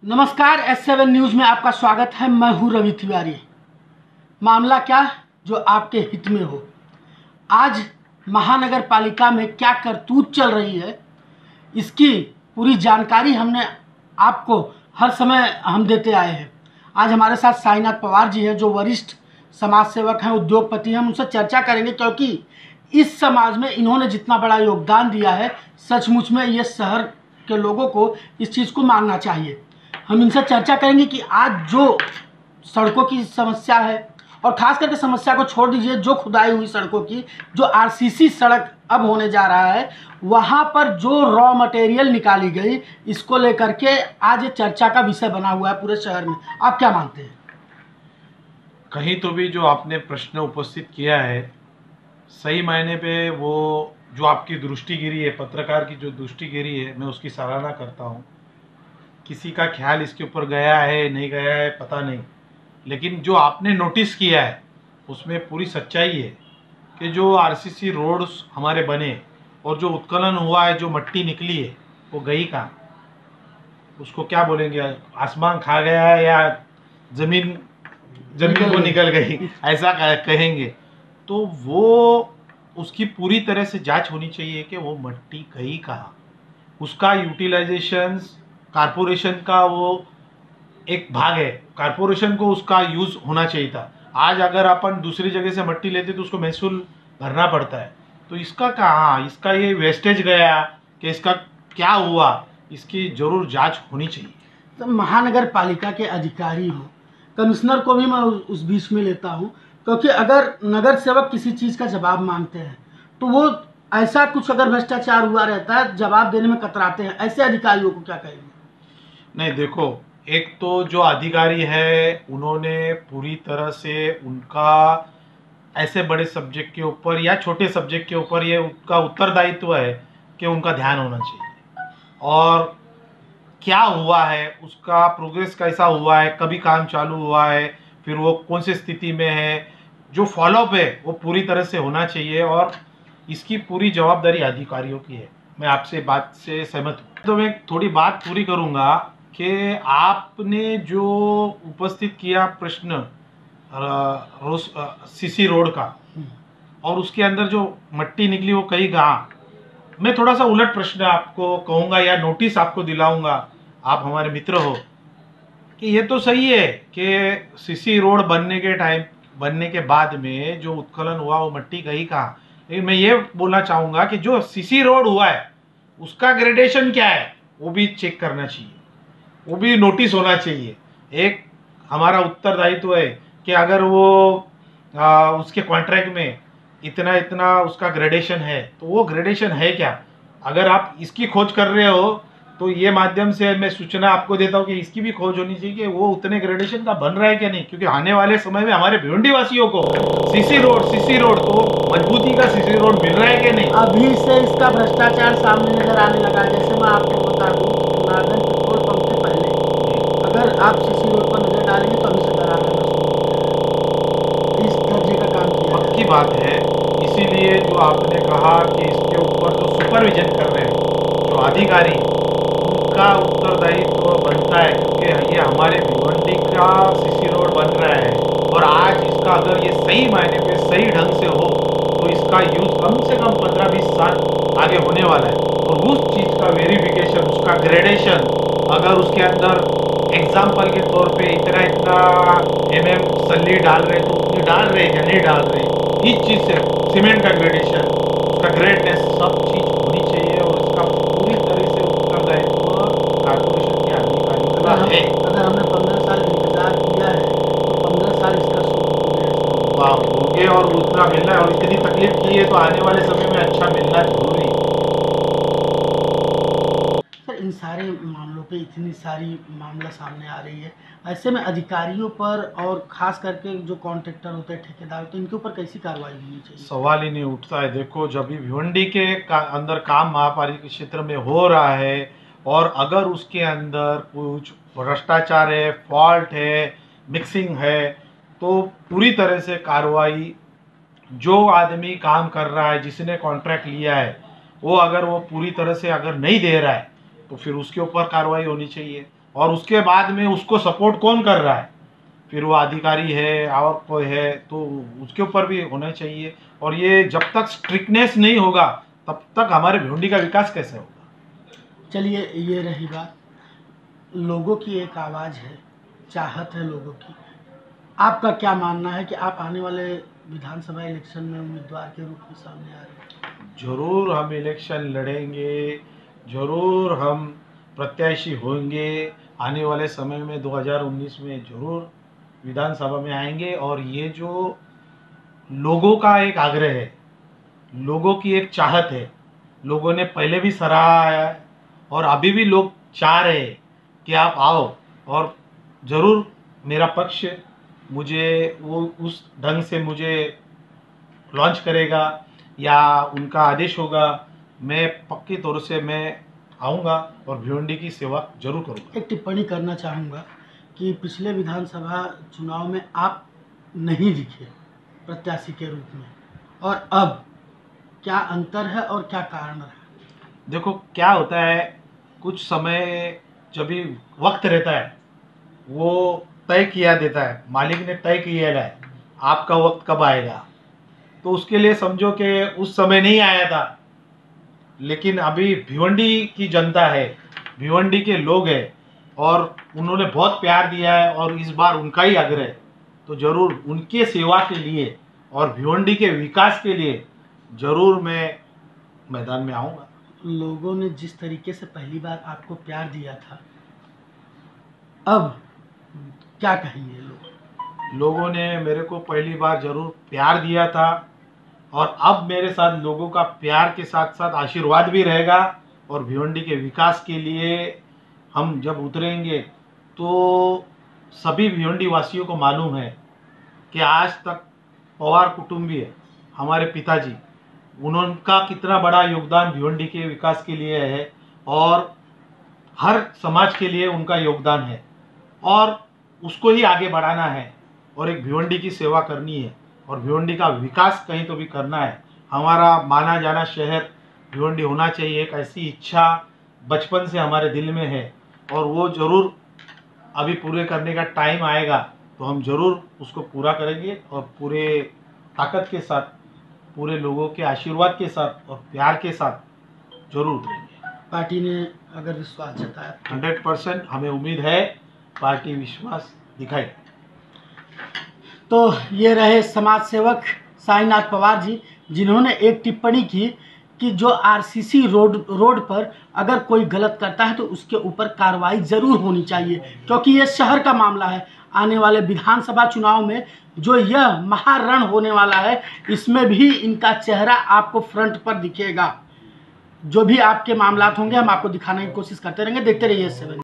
नमस्कार, S7 news में आपका स्वागत है। मैं हूं रवि तिवारी। मामला क्या जो आपके हित में हो। आज महानगर पालिका में क्या करतूत चल रही है, इसकी पूरी जानकारी हमने आपको हर समय हम देते आए हैं। आज हमारे साथ साईनाथ पवार जी हैं, जो वरिष्ठ समाज सेवक हैं, उद्योगपति हैं। हम उनसे चर्चा करेंगे क्योंकि इस समाज में इन्होंने जितना बड़ा योगदान दिया है, सचमुच में ये शहर के लोगों को इस चीज़ को मानना चाहिए। हम इनसे चर्चा करेंगे कि आज जो सड़कों की समस्या है, और ख़ास करके समस्या को छोड़ दीजिए, जो खुदाई हुई सड़कों की, जो आरसीसी सड़क अब होने जा रहा है, वहाँ पर जो रॉ मटेरियल निकाली गई, इसको लेकर के आज ये चर्चा का विषय बना हुआ है पूरे शहर में। आप क्या मानते हैं? कहीं तो भी जो आपने प्रश्न उपस्थित किया है, सही मायने पे वो जो आपकी दृष्टिगिरी है, पत्रकार की जो दृष्टिगिरी है, मैं उसकी सराहना करता हूँ। किसी का ख्याल इसके ऊपर गया है नहीं गया है पता नहीं, लेकिन जो आपने नोटिस किया है उसमें पूरी सच्चाई है कि जो आरसीसी रोड्स हमारे बने और जो उत्खनन हुआ है, जो मट्टी निकली है, वो गई कहाँ? उसको क्या बोलेंगे, आसमान खा गया है या जमीन जमीन को निकल गई, ऐसा कहेंगे। तो वो उसकी पूरी तरह से जांच होनी चाहिए कि वो मट्टी गई कहाँ, उसका यूटिलाइजेशन कारपोरेशन का वो एक भाग है, कारपोरेशन को उसका यूज होना चाहिए था। आज अगर अपन दूसरी जगह से मट्टी लेते तो उसको महसूल भरना पड़ता है, तो इसका कहाँ, इसका ये वेस्टेज गया कि इसका क्या हुआ, इसकी जरूर जांच होनी चाहिए। तो महानगर पालिका के अधिकारी हो, कमिश्नर को भी मैं उस बीच में लेता हूँ, क्योंकि अगर नगर सेवक किसी चीज़ का जवाब मांगते हैं तो वो ऐसा कुछ अगर भ्रष्टाचार हुआ रहता है, जवाब देने में कतराते हैं। ऐसे अधिकारियों को क्या कहेंगे? नहीं, देखो, एक तो जो अधिकारी है उन्होंने पूरी तरह से उनका ऐसे बड़े सब्जेक्ट के ऊपर या छोटे सब्जेक्ट के ऊपर ये उनका उत्तरदायित्व है कि उनका ध्यान होना चाहिए। और क्या हुआ है, उसका प्रोग्रेस कैसा हुआ है, कभी काम चालू हुआ है, फिर वो कौन सी स्थिति में है, जो फॉलोअप है वो पूरी तरह से होना चाहिए। और इसकी पूरी जवाबदारी अधिकारियों की है। मैं आपसे बात से सहमत हूँ। तो मैं थोड़ी बात पूरी करूँगा कि आपने जो उपस्थित किया प्रश्न सीसी रोड का, और उसके अंदर जो मट्टी निकली वो कहीं कहाँ, मैं थोड़ा सा उलट प्रश्न आपको कहूँगा या नोटिस आपको दिलाऊंगा, आप हमारे मित्र हो, कि ये तो सही है कि सीसी रोड बनने के बाद में जो उत्खनन हुआ वो मट्टी गई कहाँ। लेकिन मैं ये बोलना चाहूँगा कि जो सीसी रोड हुआ है उसका ग्रेडेशन क्या है वो भी चेक करना चाहिए, वो भी नोटिस होना चाहिए। एक हमारा उत्तरदायित्व है कि अगर वो उसके कॉन्ट्रैक्ट में इतना इतना उसका ग्रेडेशन है, तो वो ग्रेडेशन है क्या। अगर आप इसकी खोज कर रहे हो तो ये माध्यम से मैं सूचना आपको देता हूँ कि इसकी भी खोज होनी चाहिए कि वो उतने ग्रेडेशन का बन रहा है क्या नहीं, क्योंकि आने वाले समय में हमारे भिवंडी वासियों को सीसी रोड तो मजबूती का सीसी रोड मिल रहा है क्या नहीं। अभी से इसका भ्रष्टाचार सामने नजर आने लगा। जैसे मैं आपको बता दूं, नारायण पेट्रोल पंप के पहले अगर आप सीसी रोड पर नजर डालेंगे तो अभी से डराना शुरू हो जाएगा। इस दर्जे का काम किया है। पक्की बात है। इसीलिए जो आपने कहा कि इसके ऊपर जो सुपरविजन कर रहे हैं जो अधिकारी, उनका उत्तरदायित्व बनता है, क्योंकि ये हमारे भिवंडी का सीसी रोड बन रहा है। और आज इसका अगर ये सही मायने पे सही ढंग से हो तो इसका यूज कम से कम 15-20 साल आगे होने वाला है। और उस चीज़ का वेरिफिकेशन, उसका ग्रेडेशन, अगर उसके अंदर एग्जाम्पल के तौर पे इतना इतना सल्ली डाल रहे तो उतनी डाल रहे या नहीं डाल रहे, इस चीज़ से सीमेंट का ग्रेडेशन, उसका ग्रेडनेस, सब चीज़ होनी चाहिए। और इसका पूरी तरह से उत्तरदायित्व कारपोरेशन के अधिकारियों का है। अगर हमने 15 साल इंतजार किया है तो 15 साल इसका शुरू हो गया हो गए और उतना मिलना है, और इतनी तकलीफ की है तो आने वाले समय में अच्छा मिलना जरूरी है। सर। इन सारे मामलों पे इतनी सारी मामला सामने आ रही है, ऐसे में अधिकारियों पर और खास करके जो कॉन्ट्रैक्टर होते हैं, ठेकेदार होते हैं, इनके ऊपर कैसी कार्रवाई होनी चाहिए? सवाल ही नहीं उठता है। देखो, जब भी भिवंडी के अंदर काम महापालिका क्षेत्र में हो रहा है और अगर उसके अंदर कुछ भ्रष्टाचार है, फॉल्ट है, मिक्सिंग है, तो पूरी तरह से कार्रवाई, जो आदमी काम कर रहा है, जिसने कॉन्ट्रैक्ट लिया है, वो अगर वो पूरी तरह से अगर नहीं दे रहा है तो फिर उसके ऊपर कार्रवाई होनी चाहिए। और उसके बाद में उसको सपोर्ट कौन कर रहा है, फिर वो अधिकारी है और कोई है, तो उसके ऊपर भी होना चाहिए। और ये जब तक स्ट्रिक्टनेस नहीं होगा तब तक हमारे भिवंडी का विकास कैसे होगा। चलिए, ये रही बात। लोगों की एक आवाज़ है, चाहत है लोगों की। आपका क्या मानना है कि आप आने वाले विधानसभा इलेक्शन में उम्मीदवार के रूप में सामने आ रहे हैं? जरूर हम इलेक्शन लड़ेंगे, जरूर हम प्रत्याशी होंगे। आने वाले समय में 2019 में जरूर विधानसभा में आएंगे। और ये जो लोगों का एक आग्रह है, लोगों की एक चाहत है, लोगों ने पहले भी सराहा है और अभी भी लोग चाह रहे हैं कि आप आओ और ज़रूर मेरा पक्ष मुझे वो उस ढंग से मुझे लॉन्च करेगा या उनका आदेश होगा। मैं पक्की तौर से मैं आऊँगा और भिवंडी की सेवा जरूर करूँगा। एक टिप्पणी करना चाहूँगा कि पिछले विधानसभा चुनाव में आप नहीं दिखे प्रत्याशी के रूप में, और अब क्या अंतर है और क्या कारण रहा? देखो क्या होता है, कुछ समय जब भी वक्त रहता है वो तय किया देता है, मालिक ने तय किया है आपका वक्त कब आएगा। तो उसके लिए समझो कि उस समय नहीं आया था, लेकिन अभी भिवंडी की जनता है, भिवंडी के लोग हैं और उन्होंने बहुत प्यार दिया है और इस बार उनका ही आग्रह है। तो ज़रूर उनके सेवा के लिए और भिवंडी के विकास के लिए ज़रूर मैं मैदान में आऊँगा। लोगों ने जिस तरीके से पहली बार आपको प्यार दिया था, अब क्या कहेंगे लोगों ने मेरे को पहली बार ज़रूर प्यार दिया था और अब मेरे साथ लोगों का प्यार के साथ साथ आशीर्वाद भी रहेगा। और भिवंडी के विकास के लिए हम जब उतरेंगे तो सभी भिवंडी वासियों को मालूम है कि आज तक पवार कुटुंबी है, हमारे पिताजी, उनका कितना बड़ा योगदान भिवंडी के विकास के लिए है और हर समाज के लिए उनका योगदान है और उसको ही आगे बढ़ाना है और एक भिवंडी की सेवा करनी है और भिवंडी का विकास कहीं तो भी करना है। हमारा माना जाना शहर भिवंडी होना चाहिए, एक ऐसी इच्छा बचपन से हमारे दिल में है और वो ज़रूर अभी पूरे करने का टाइम आएगा तो हम ज़रूर उसको पूरा करेंगे और पूरे ताकत के साथ, पूरे लोगों के आशीर्वाद के साथ और प्यार के साथ जरूर उतरेंगे। पार्टी ने अगर विश्वास जताया? 100% हमें उम्मीद है पार्टी विश्वास दिखाएगी। तो ये रहे समाज सेवक साईनाथ पवार जी, जिन्होंने एक टिप्पणी की कि जो आरसीसी रोड पर अगर कोई गलत करता है तो उसके ऊपर कार्रवाई ज़रूर होनी चाहिए, क्योंकि ये शहर का मामला है। आने वाले विधानसभा चुनाव में जो यह महारण होने वाला है, इसमें भी इनका चेहरा आपको फ्रंट पर दिखेगा। जो भी आपके मामलात होंगे हम आपको दिखाने की कोशिश करते रहेंगे। देखते रहिए 7।